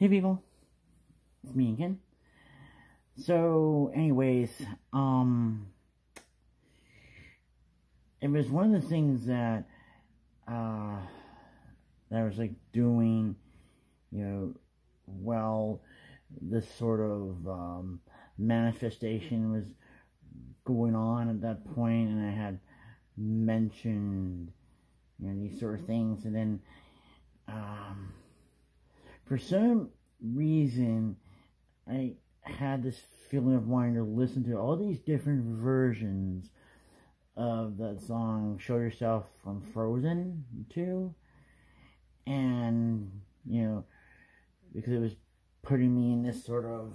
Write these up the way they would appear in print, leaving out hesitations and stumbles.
Hey people, it's me again. So anyways, it was one of the things that that I was like doing, while this sort of manifestation was going on at that point, and I had mentioned these sort of things, and then for some reason I had this feeling of wanting to listen to all these different versions of that song Show Yourself from Frozen 2, and because it was putting me in this sort of,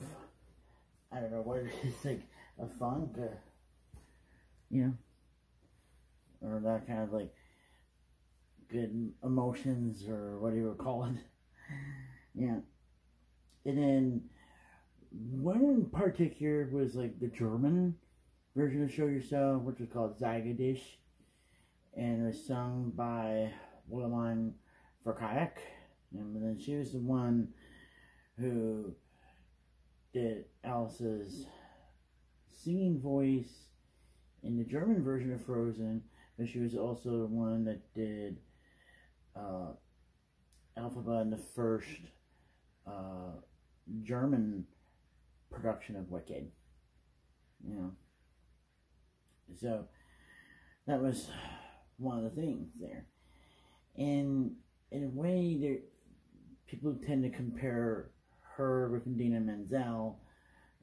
I don't know what it is, like a funk, or that kind of like good emotions, or what you would call it. Yeah. And then one in particular was like the German version of Show Yourself, which was called Zagadish, and it was sung by Wilhelmine Verkayak, and then she was the one who did Elsa's singing voice in the German version of Frozen, but she was also the one that did Elphaba in the first German production of Wicked. So that was one of the things there. And in a way, people tend to compare her with Dina Menzel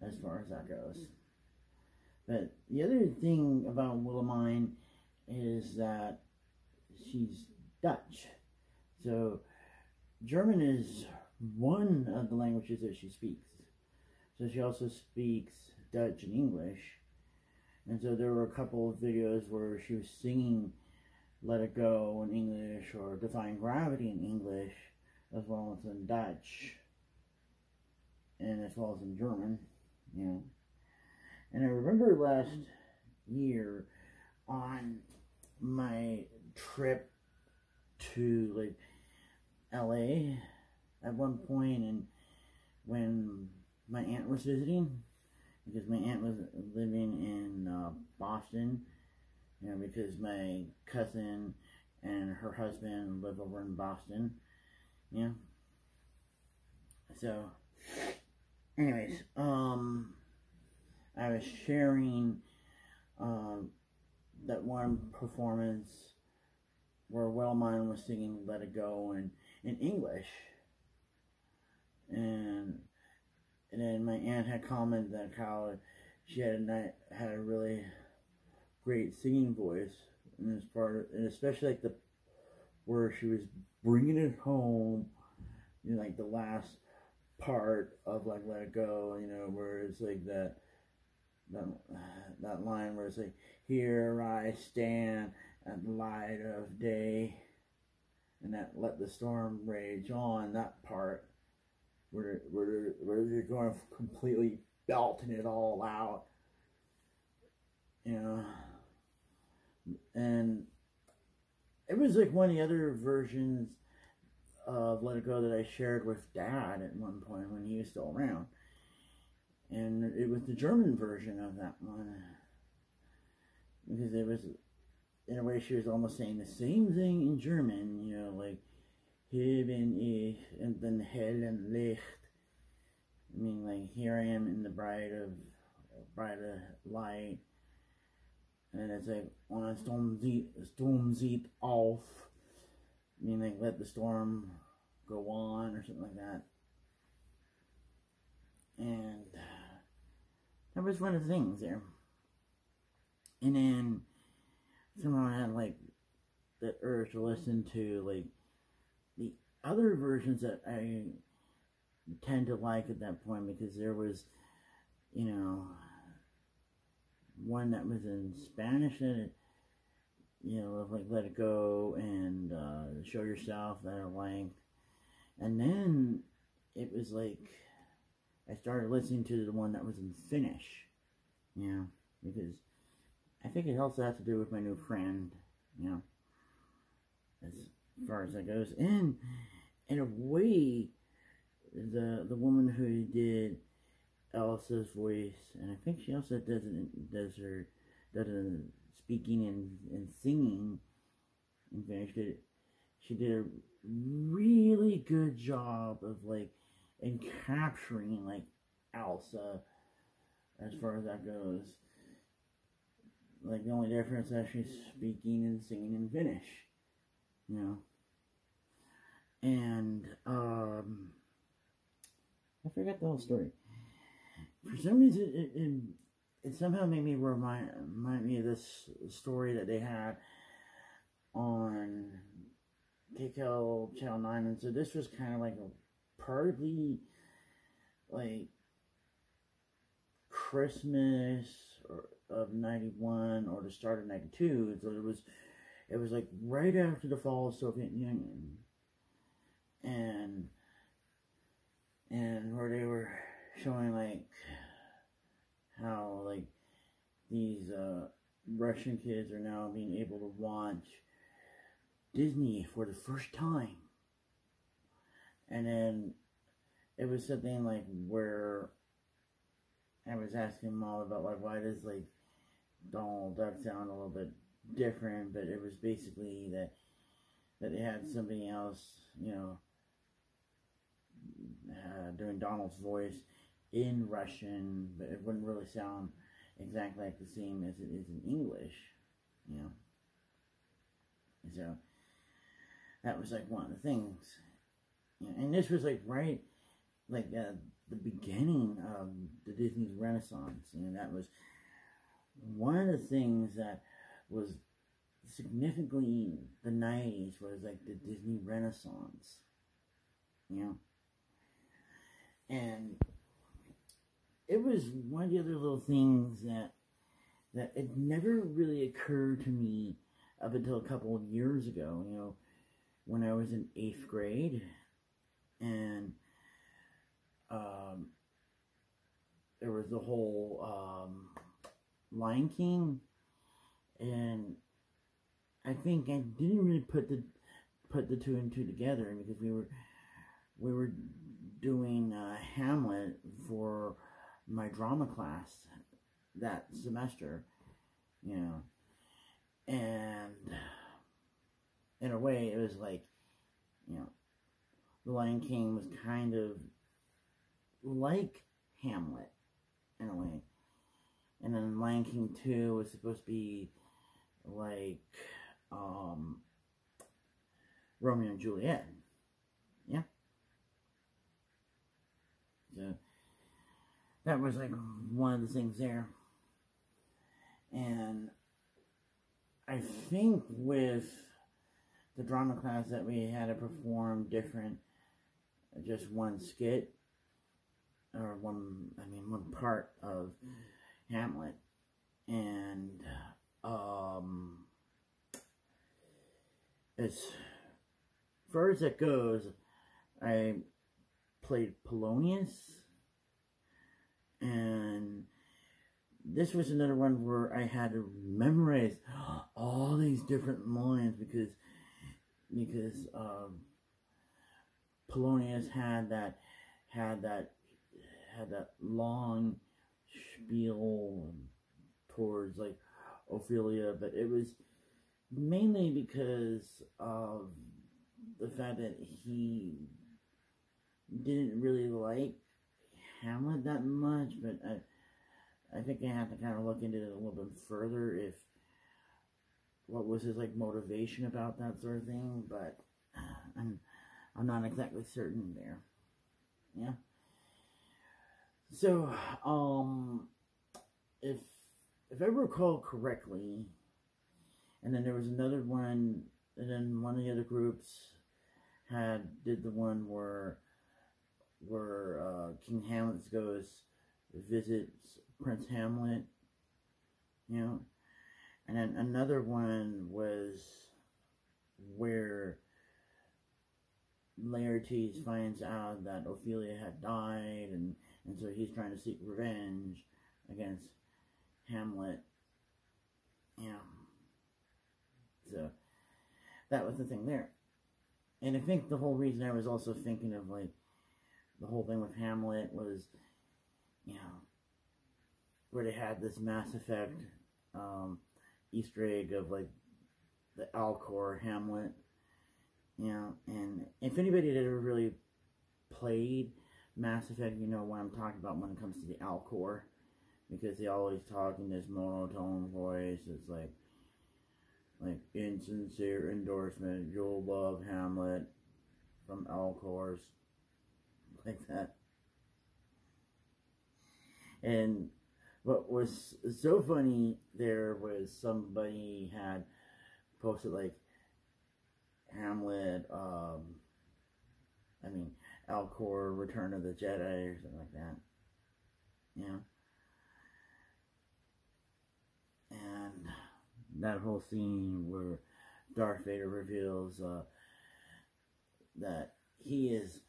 as far as that goes. But the other thing about Wilhelmine is that she's Dutch. So German is one of the languages that she speaks. So she also speaks Dutch and English. And so there were a couple of videos where she was singing Let It Go in English, or Defying Gravity in English, as well as in Dutch, and as well as in German, And I remember last year on my trip to like LA at one point, and when my aunt was visiting, because my aunt was living in Boston, because my cousin and her husband live over in Boston, So, anyways, I was sharing that one performance where Wilhelmine was singing Let It Go in English, and then my aunt had commented that how she had a really great singing voice, and especially like where she was bringing it home, like the last part of like Let It Go, where it's like that line where it's like, here I stand at the light of day, and that let the storm rage on, that part where they're going completely belting it all out, and it was like one of the other versions of Let It Go that I shared with Dad at one point when he was still around, and it was the German version of that one, because it was, in a way, she was almost saying the same thing in German, like hier bin ich in den hellen Licht. I mean, like, here I am in the bright of light, and it's like, on Sturm zieht auf. I mean, like, let the storm go on, or something like that. And that was one of the things there. And then somehow I had like the urge to listen to like the other versions that I tend to like at that point, because there was, one that was in Spanish that like Let It Go and Show Yourself, that I liked. And then it was like I started listening to the one that was in Finnish, because I think it also has to do with my new friend, as far as that goes. And in a way, the woman who did Elsa's voice, and I think she also does speaking and singing in Finnish. She did a really good job of like in capturing like Elsa as far as that goes. Like the only difference is she's speaking and singing in Finnish, you know. And I forgot the whole story. For some reason, it somehow made me remind me of this story that they had on KKL Channel 9. And so this was kind of like a partly like Christmas of 91 or the start of 92. So it was like right after the fall of the Soviet Union. And where they were showing like how like these Russian kids are now being able to watch Disney for the first time. And then it was something like where I was asking Mom about like why does like Donald Duck sound a little bit different, but it was basically that they had somebody else, you know, doing Donald's voice in Russian, but it wouldn't really sound exactly like the same as it is in English, you know. And so that was like one of the things, you know, and this was like right, like the beginning of the Disney's Renaissance, and that was one of the things that was significantly the 90s was like the Disney Renaissance, you know. And it was one of the other little things that it never really occurred to me up until a couple of years ago, you know, when I was in 8th grade, and there was the whole Lion King, and I think I didn't really put the two and two together because we were doing Hamlet for my drama class that semester, you know, and in a way it was like, you know, The Lion King was kind of like Hamlet in a way, and then Lion King 2 was supposed to be like Romeo and Juliet, yeah. So that was like one of the things there. And I think with the drama class that we had to perform different, just one skit, or one part of Hamlet. And as far as that goes, I played Polonius, and this was another one where I had to memorize all these different lines because Polonius had that long spiel towards like Ophelia, but it was mainly because of the fact that he didn't really like Hamlet that much, but I think I have to kind of look into it a little bit further if what was his like motivation about that sort of thing, but I'm not exactly certain there. Yeah. So if I recall correctly, and then there was another one, and then one of the other groups did the one where King Hamlet visits Prince Hamlet, you know, and then another one was where Laertes finds out that Ophelia had died, and so he's trying to seek revenge against Hamlet, you know. So that was the thing there. And I think the whole reason I was also thinking of like the whole thing with Hamlet was, you know, where they had this Mass Effect Easter egg of like the Alcor Hamlet, you know, and if anybody that ever really played Mass Effect, you know what I'm talking about when it comes to the Alcor, because they always talk in this monotone voice. It's like insincere endorsement, you'll love Hamlet from Alcor's, like that. And what was so funny there was somebody had posted like Hamlet, Alcor, Return of the Jedi or something like that. Yeah. And that whole scene where Darth Vader reveals that he is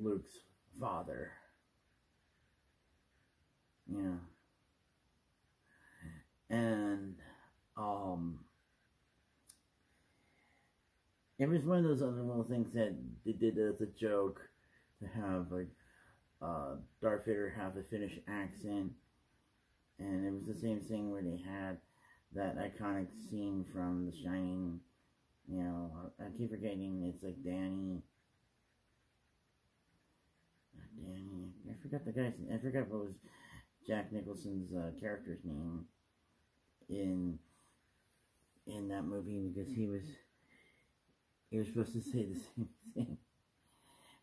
Luke's father. Yeah. And it was one of those other little things that they did as a joke to have like Darth Vader have a Finnish accent, and it was the same thing where they had that iconic scene from The Shining. You know, I keep forgetting it's like Danny. I forgot the guy's name. I forgot what was Jack Nicholson's character's name in that movie, because he was supposed to say the same thing,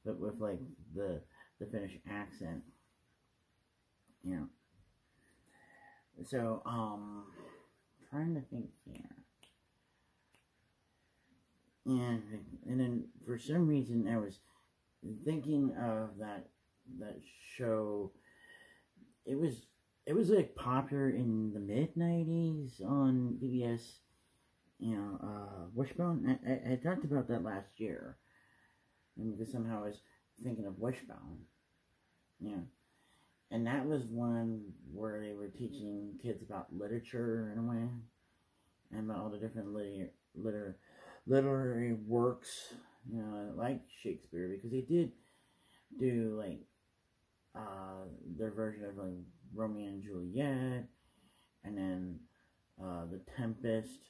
but with like the Finnish accent. You know. So trying to think here. And then for some reason I was thinking of that show. It was like popular in the mid-90s on PBS, you know, Wishbone. I talked about that last year, and because somehow I was thinking of Wishbone, yeah. And that was one where they were teaching kids about literature in a way, and about all the different literary works, you know, like Shakespeare, because they did do like their version of like Romeo and Juliet, and then The Tempest,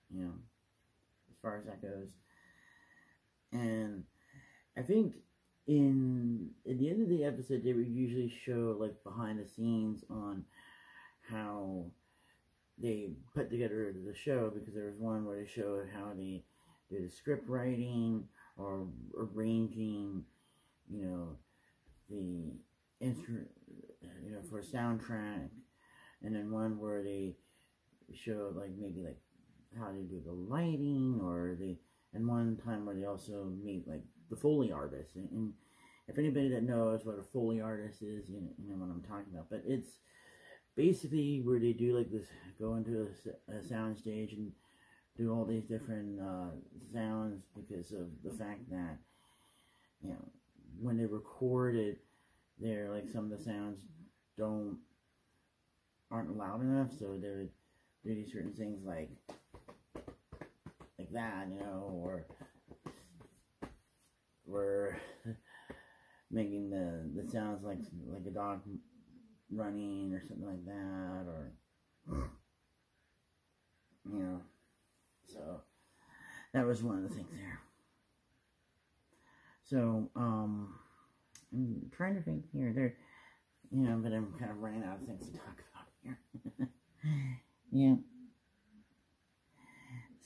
you know, as far as that goes. And I think at the end of the episode, they would usually show like behind the scenes on how they put together the show, because there was one where they showed how they did the script writing or arranging, you know, the instrument, you know, for a soundtrack, and then one where they showed like maybe like how they do the lighting, and one time where they also meet like the Foley artist, and if anybody that knows what a Foley artist is, you know what I'm talking about. But it's basically where they do like this, go into a sound stage and do all these different sounds, because of the fact that, you know, when they record it, they're like some of the sounds aren't loud enough, so they would do these certain things like that, you know, or we're making the sounds like a dog running or something like that, or you know. So that was one of the things there. So I'm trying to think here, you know, but I'm kind of running out of things to talk about here. Yeah.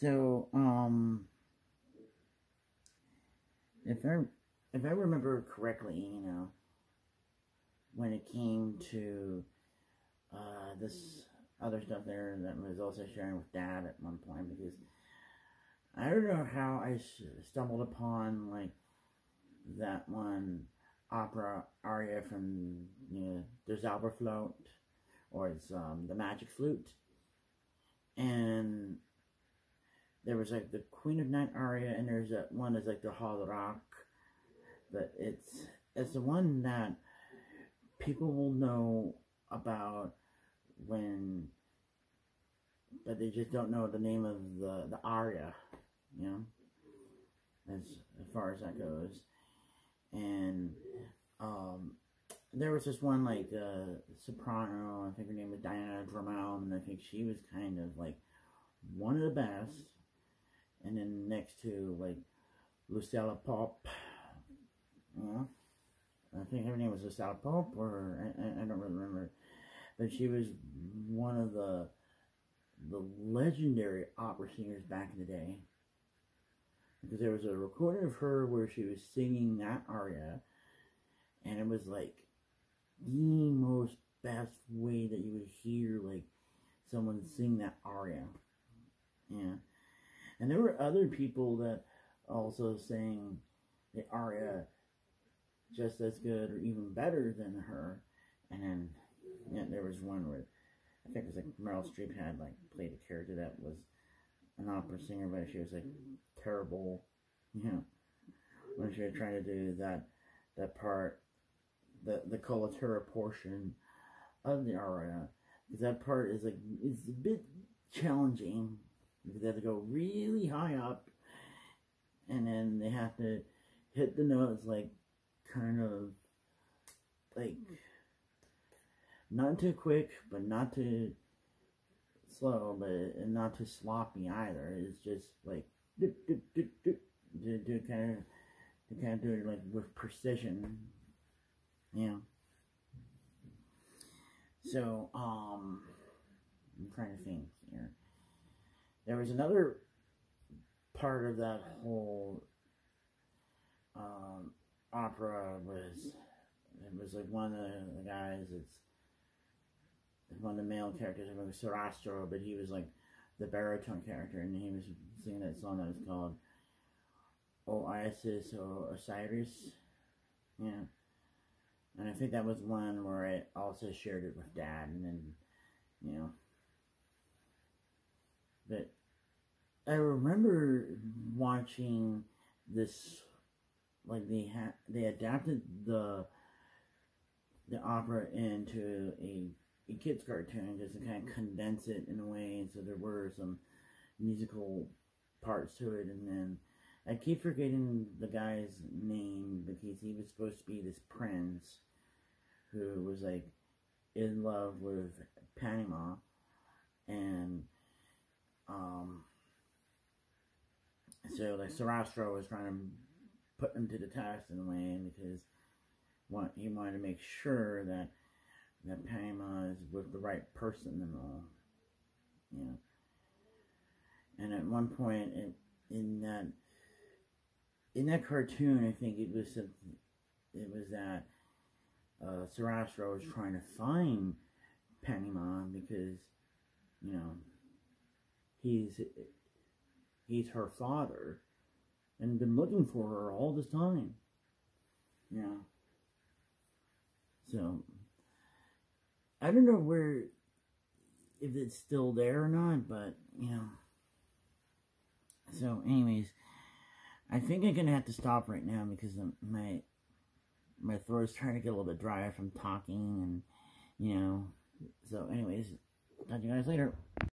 So if I remember correctly, you know, when it came to this other stuff there that was also sharing with Dad at one point, because I don't know how I stumbled upon like that one opera aria from, you know, Der Zauberflöte, or it's the Magic Flute, and there was like the Queen of Night aria, and there's that one that's like the Hall Rock, but it's the one that people will know about but they just don't know the name of the aria, you know, as far as that goes. And um, there was this one, like, soprano, I think her name was Diana Dramel, and I think she was kind of, like, one of the best. And then next to, like, Lucella Pop, I think her name was Lucella Pop, or I don't really remember. But she was one of the legendary opera singers back in the day. Because there was a recording of her where she was singing that aria, and it was like the most best way that you would hear like someone sing that aria. Yeah. And there were other people that also sang the aria just as good or even better than her. And then there was one where I think it was like Meryl Streep had like played a character that was an opera singer, but she was like terrible, when she was trying to do that part, the coloratura portion of the aria, because that part is like, it's a bit challenging because they have to go really high up, and then they have to hit the notes like kind of like not too quick but not too slow, but not too sloppy either. It's just like do kind of do it like with precision. Yeah. So I'm trying to think here. There was another part of that whole opera was like one of the guys. It's one of the male characters. It was Sarastro, but he was like the baritone character, and he was singing that song that was called "O Isis" or "Osiris." Yeah. And I think that was one where I also shared it with Dad, and then, But I remember watching this, like they adapted the opera into a kid's cartoon just to kind of condense it in a way, and so there were some musical parts to it, and then I keep forgetting the guy's name because he was supposed to be this prince who was like in love with Panama, and so like Sarastro was trying to put him to the test in a way because he wanted to make sure that Panama is with the right person and all, And at one point in that cartoon, I think it was that Sarastro was trying to find Panama because he's her father and been looking for her all this time. So I don't know if it's still there or not, but So anyways, I think I'm gonna have to stop right now because my throat's trying to get a little bit drier from talking, and So anyways, talk to you guys later.